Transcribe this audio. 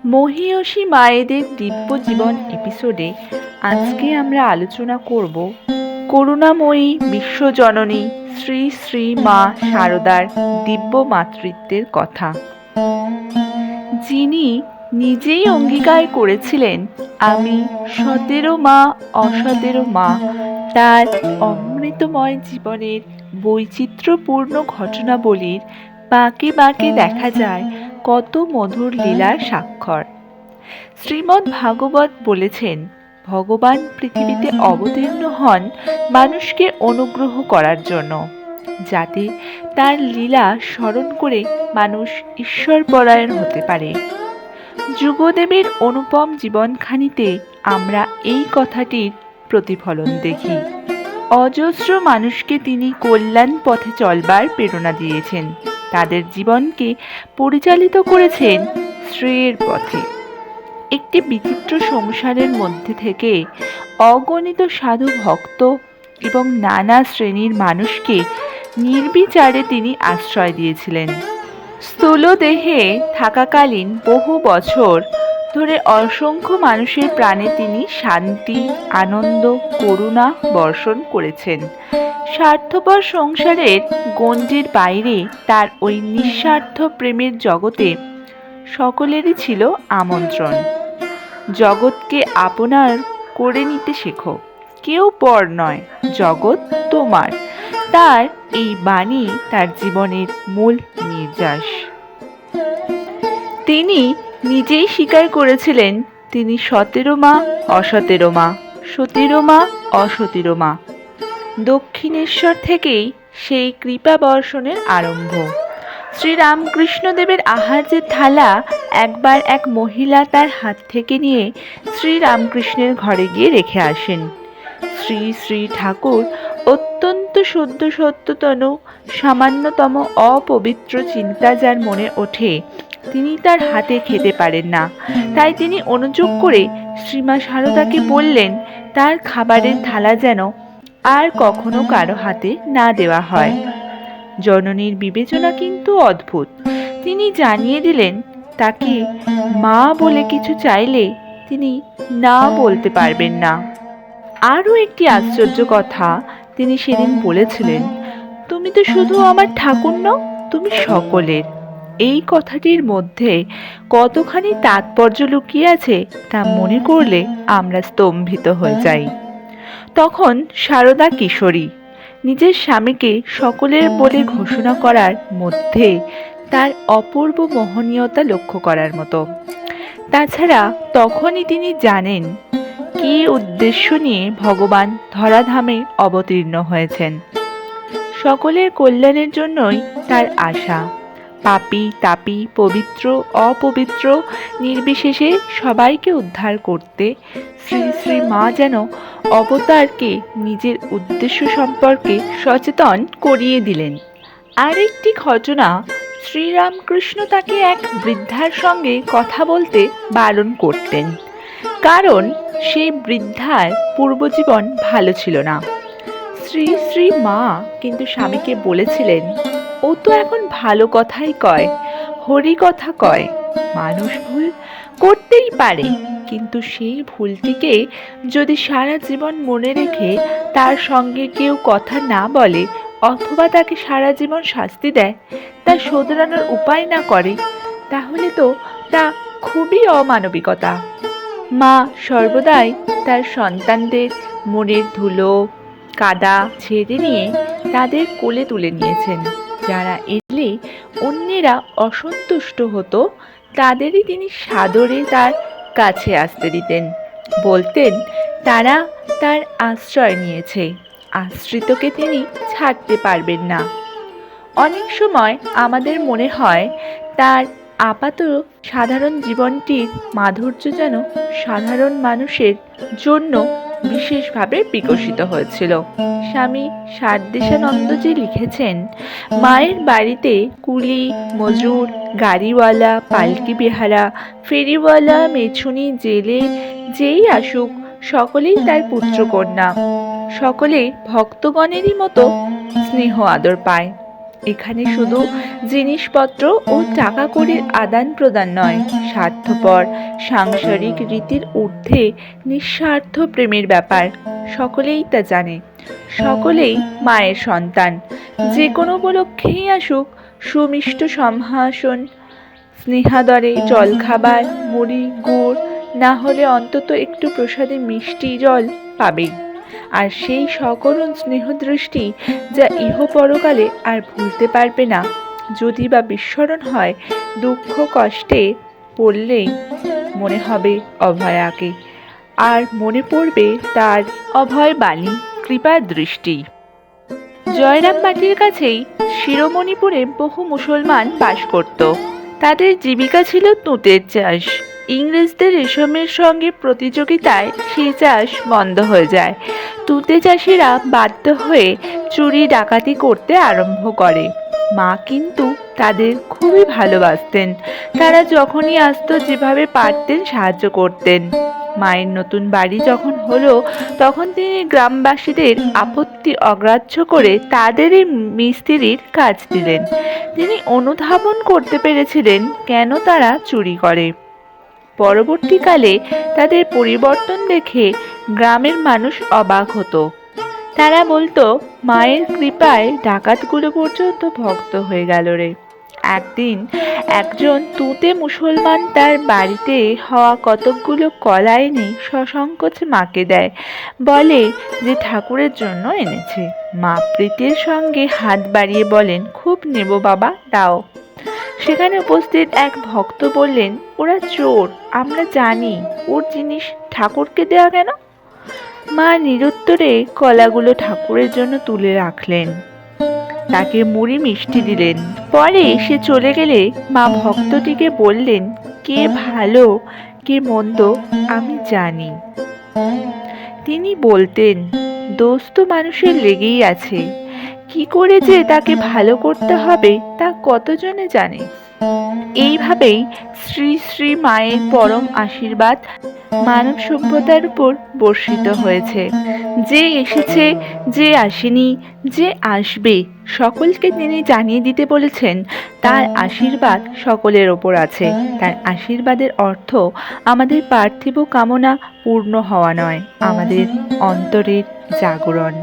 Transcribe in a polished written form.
মহীয়সী মায়েদের দিব্য জীবন এপিসোডে আজকে আমরা আলোচনা করব করুণাময়ী বিশ্বজননী শ্রী শ্রী মা শারদার দিব্য মাতৃত্বের কথা, যিনি নিজেই অঙ্গীকার করেছিলেন, আমি সতেরো মা অসতেরো মা। তার অমৃতময় জীবনের বৈচিত্র্যপূর্ণ ঘটনাবলীর বাঁকে বাঁকে দেখা যায় কত মধুর লীলার স্বাক্ষর। শ্রীমদ্ ভাগবত বলেছেন, ভগবান পৃথিবীতে অবতীর্ণ হন মানুষকে অনুগ্রহ করার জন্য, যাতে তার লীলা স্মরণ করে মানুষ ঈশ্বরপরায়ণ হতে পারে। যুগদেবের অনুপম জীবনখানিতে আমরা এই কথাটির প্রতিফলন দেখি। অজস্র মানুষকে তিনি কল্যাণ পথে চলবার প্রেরণা দিয়েছেন, তাদের জীবনকে পরিচালিত করেছেন শ্রেয়ের পথে। একটি বিচিত্র সংসারের মধ্যে থেকে অগণিত সাধু ভক্ত এবং নানা শ্রেণীর মানুষকে নির্বিচারে তিনি আশ্রয় দিয়েছিলেন। স্থূল দেহে থাকাকালীন বহু বছর ধরে অসংখ্য মানুষের প্রাণে তিনি শান্তি, আনন্দ, করুণা বর্ষণ করেছেন। স্বার্থপর সংসারের গণ্ডির বাইরে তার ওই নিঃস্বার্থ প্রেমের জগতে সকলেরই ছিল আমন্ত্রণ। জগৎকে আপনার করে নিতে শেখো, কেউ পর নয়, জগৎ তোমার। তার এই বাণী তার জীবনের মূল নির্যাস। তিনি নিজেই স্বীকার করেছিলেন, তিনি সতেরো মা অসতেরো মা, সতেরো মা অসতেরো মা। দক্ষিণেশ্বর থেকেই সেই কৃপা বর্ষণের আরম্ভ। শ্রীরামকৃষ্ণদেবের আহার্যের থালা একবার এক মহিলা তার হাত থেকে নিয়ে শ্রীরামকৃষ্ণের ঘরে গিয়ে রেখে আসেন। শ্রী শ্রী ঠাকুর অত্যন্ত শুদ্ধ সত্যতনু সামান্যতম অপবিত্র চিন্তা যার মনে ওঠে, তিনি তার হাতে খেতে পারেন না। তাই তিনি অনুযোগ করে শ্রীমা শারদাকে বললেন, তার খাবারের থালা যেন আর কখনো কারো হাতে না দেওয়া হয়। জননীর বিবেচনা কিন্তু অদ্ভুত। তিনি জানিয়ে দিলেন, তাকে মা বলে কিছু চাইলে তিনি না বলতে পারবেন না। আরও একটি আশ্চর্য কথা তিনি সেদিন বলেছিলেন, তুমি তো শুধু আমার ঠাকুর নও, তুমি সকলের। এই কথাটির মধ্যে কতখানি তাৎপর্য লুকিয়ে আছে তা মনে করলে আমরা স্তম্ভিত হয়ে যাই। তখন শারদা কিশোরী, নিজের স্বামীকে সকলের বলে ঘোষণা করার মধ্যে তার অপূর্ব মোহনীয়তা লক্ষ্য করার মতো। তাছাড়া তখনই তিনি জানেন কী উদ্দেশ্য নিয়ে ভগবান ধরাধামে অবতীর্ণ হয়েছেন। সকলের কল্যাণের জন্যই তার আশা। পাপী তাপী, পবিত্র অপবিত্র নির্বিশেষে সবাইকে উদ্ধার করতে শ্রী শ্রী মা যেন অবতারকে নিজের উদ্দেশ্য সম্পর্কে সচেতন করিয়ে দিলেন। আরেকটি ঘটনা, শ্রীরামকৃষ্ণ তাকে এক বৃদ্ধার সঙ্গে কথা বলতে বারণ করতেন, কারণ সেই বৃদ্ধার পূর্বজীবন ভালো ছিল না। শ্রী শ্রী মা কিন্তু স্বামীকে বলেছিলেন, ও তো এখন ভালো কথাই কয়, হরি কথা কয়। মানুষ ভুল করতেই পারে, কিন্তু সেই ভুলটিকে যদি সারা জীবন মনে রেখে তার সঙ্গে কেউ কথা না বলে অথবা তাকে সারা জীবন শাস্তি দেয়, তা শোধরানোর উপায় না করে, তাহলে তো তা খুবই অমানবিকতা। মা সর্বদাই তার সন্তানদের মনের ধুলো কাদা ছেড়ে নিয়ে তাদের কোলে তুলে নিয়েছেন। যারা এলে অন্যেরা অসন্তুষ্ট হতো, তাদেরই তিনি সাদরে তার কাছে আসতে দিতেন। বলতেন, তারা তার আশ্রয় নিয়েছে, আশ্রিতকে তিনি ছাড়তে পারবেন না। অনেক সময় আমাদের মনে হয় তার আপাত সাধারণ জীবনটির মাধুর্য যেন সাধারণ মানুষের জন্য বিশেষভাবে বিকশিত হয়েছিল। স্বামী সারদেশানন্দজি লিখেছেন, মায়ের বাড়িতে কুলি, মজুর, গাড়িওয়ালা, পালকি বেহারা, ফেরিওয়ালা, মেছুনি, জেলে যেই আসুক, সকলেই তার পুত্রকন্যা। সকলে ভক্তগণেরই মতো স্নেহ আদর পায়। এখানে শুধু জিনিসপত্র ও টাকা কড়ির আদান প্রদান নয়, স্বার্থপর সাংসারিক রীতির ঊর্ধ্বে নিঃস্বার্থ প্রেমের ব্যাপার। সকলেই তা জানে, সকলেই মায়ের সন্তান। যে কোনো উপলক্ষেই আসুক, সুমিষ্ট সম্ভাষণ, স্নেহাদরে জলখাবার, মুড়ি গুড়, না হলে অন্তত একটু প্রসাদে মিষ্টি জল পাবেই। আর সেই সকরুণ স্নেহদৃষ্টি যা ইহ পরকালে আর ভুলতে পারবে না। যদি বা বিস্মরণ হয়, দুঃখ কষ্টে পড়লেই মনে হবে অভয়াকে, আর মনে পড়বে তার অভয় বাণী, কৃপার দৃষ্টি। জয়রাম বাটির কাছেই শিরোমণিপুরে বহু মুসলমান বাস করত। তাদের জীবিকা ছিল তুঁতের চাষ। ইংরেজদের রেশমের সঙ্গে প্রতিযোগিতায় সেই চাষ বন্ধ হয়ে যায়। তুঁতে চাষিরা বাধ্য হয়ে চুরি ডাকাতি করতে আরম্ভ করে। মা কিন্তু তাদের খুবই ভালোবাসতেন। তারা যখনই আসতো যেভাবে পারতেন সাহায্য করতেন। মায়ের নতুন বাড়ি যখন হলো, তখন তিনি গ্রামবাসীদের আপত্তি অগ্রাহ্য করে তাদেরই মিস্ত্রির কাজ দিলেন। তিনি অনুধাবন করতে পেরেছিলেন কেন তারা চুরি করে। পরবর্তীকালে তাদের পরিবর্তন দেখে গ্রামের মানুষ অবাক হতো। তারা বলতো, মায়ের কৃপায় ডাকাতগুলো পর্যন্ত ভক্ত হয়ে গেল রে। একদিন একজন তুঁতে মুসলমান তার বাড়িতে হওয়া কতকগুলো কলা এনে সসংকোচে মাকে দেয়। বলে যে ঠাকুরের জন্য এনেছে। মা প্রীতির সঙ্গে হাত বাড়িয়ে বলেন, খুব নেব বাবা, দাও। সেখানে উপস্থিত এক ভক্ত বললেন, ওরা চোর, আমরা জানি, ওর জিনিস ঠাকুরকে দেয়া কেন? মা নিরুত্তরে কলাগুলো ঠাকুরের জন্য তুলে রাখলেন। তাকে মুড়ি মিষ্টি দিলেন। পরে সে চলে গেলে মা ভক্তটিকে বললেন, কে ভালো কে মন্দ আমি জানি। তিনি বলতেন, দোষ তো মানুষের লেগেই আছে, কি করে যে তাকে ভালো করতে হবে তা কতজনে জানে। এইভাবেই শ্রী শ্রী মায়ের পরম আশীর্বাদ মানব সভ্যতার উপর বর্ষিত হয়েছে। যে এসেছে, যে আসেনি, যে আসবে, সকলকে তিনি জানিয়ে দিতে বলেছেন তার আশীর্বাদ সকলের ওপর আছে। তার আশীর্বাদের অর্থ আমাদের পার্থিব কামনা পূর্ণ হওয়া নয়, আমাদের অন্তরের জাগরণ।